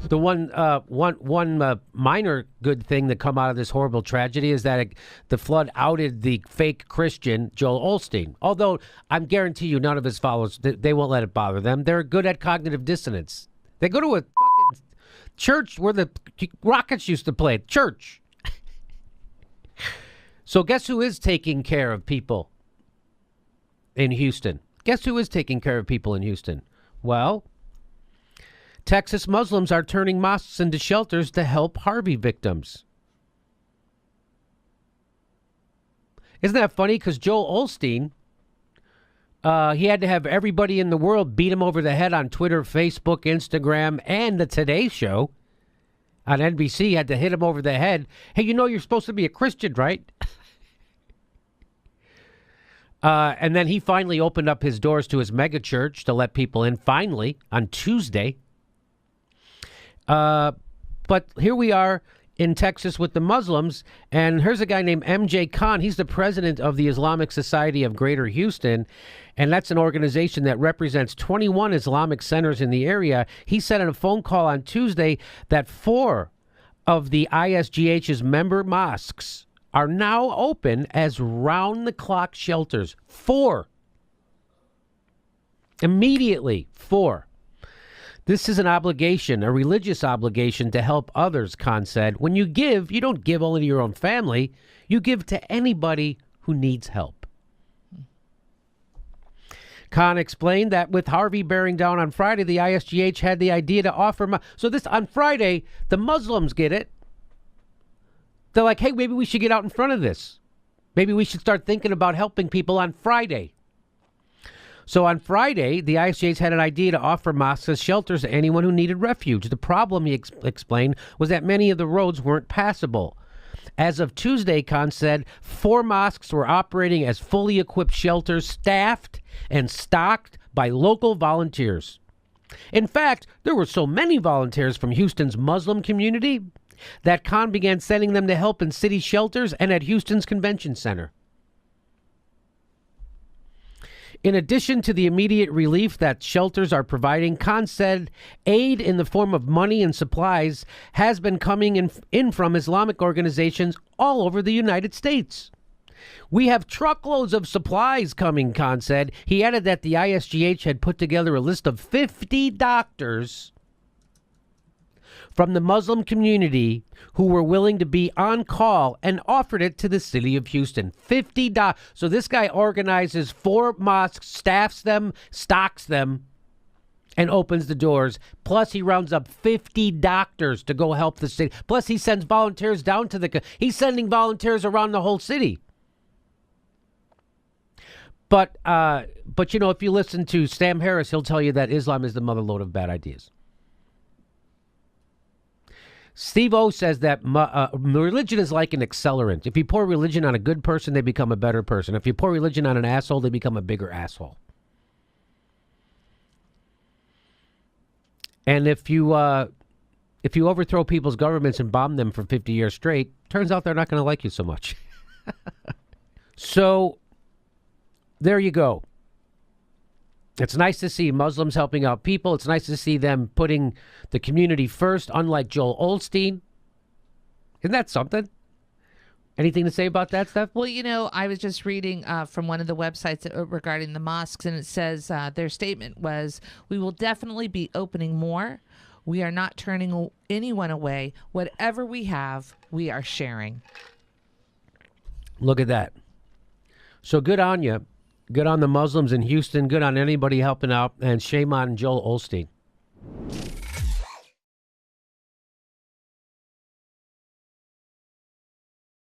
The one minor good thing that come out of this horrible tragedy is that the flood outed the fake Christian Joel Osteen. Although I'm guarantee you none of his followers, they won't let it bother them. They're good at cognitive dissonance. They go to a fucking church where the Rockets used to play. Church. So guess who is taking care of people in Houston? Guess who is taking care of people in Houston? Well, Texas Muslims are turning mosques into shelters to help Harvey victims. Isn't that funny? Because Joel Osteen, he had to have everybody in the world beat him over the head on Twitter, Facebook, Instagram, and the Today Show on NBC had to hit him over the head. Hey, you know you're supposed to be a Christian, right? And then he finally opened up his doors to his mega church to let people in, finally, on Tuesday. But here we are in Texas with the Muslims, and here's a guy named M.J. Khan. He's the president of the Islamic Society of Greater Houston, and that's an organization that represents 21 Islamic centers in the area. He said in a phone call on Tuesday that 4 of the ISGH's member mosques are now open as round-the-clock shelters. 4. Immediately, 4. This is an obligation, a religious obligation to help others, Khan said. When you give, you don't give only to your own family. You give to anybody who needs help. Khan explained that with Harvey bearing down on Friday, the ISGH had the idea to offer... So this on Friday, the Muslims get it. They're like, hey, maybe we should get out in front of this. Maybe we should start thinking about helping people on Friday. So on Friday, the ISJs had an idea to offer mosques as shelters to anyone who needed refuge. The problem, he explained, was that many of the roads weren't passable. As of Tuesday, Khan said, 4 mosques were operating as fully equipped shelters, staffed and stocked by local volunteers. In fact, there were so many volunteers from Houston's Muslim community that Khan began sending them to help in city shelters and at Houston's Convention Center. In addition to the immediate relief that shelters are providing, Khan said aid in the form of money and supplies has been coming in from Islamic organizations all over the United States. We have truckloads of supplies coming, Khan said. He added that the ISGH had put together a list of 50 doctors from the Muslim community who were willing to be on call and offered it to the city of Houston. 50 doctors. So this guy organizes 4 mosques, staffs them, stocks them, and opens the doors. Plus, he rounds up 50 doctors to go help the city. Plus, he sends volunteers down to the... He's sending volunteers around the whole city. But you know, if you listen to Sam Harris, he'll tell you that Islam is the motherlode of bad ideas. Steve O says that religion is like an accelerant. If you pour religion on a good person, they become a better person. If you pour religion on an asshole, they become a bigger asshole. And if you overthrow people's governments and bomb them for 50 years straight, turns out they're not going to like you so much. So there you go. It's nice to see Muslims helping out people. It's nice to see them putting the community first, unlike Joel Osteen. Isn't that something? Anything to say about that, Steph? Well, you know, I was just reading from one of the websites regarding the mosques, and it says their statement was, we will definitely be opening more. We are not turning anyone away. Whatever we have, we are sharing. Look at that. So good on you. Good on the Muslims in Houston. Good on anybody helping out. And shame on Joel Osteen.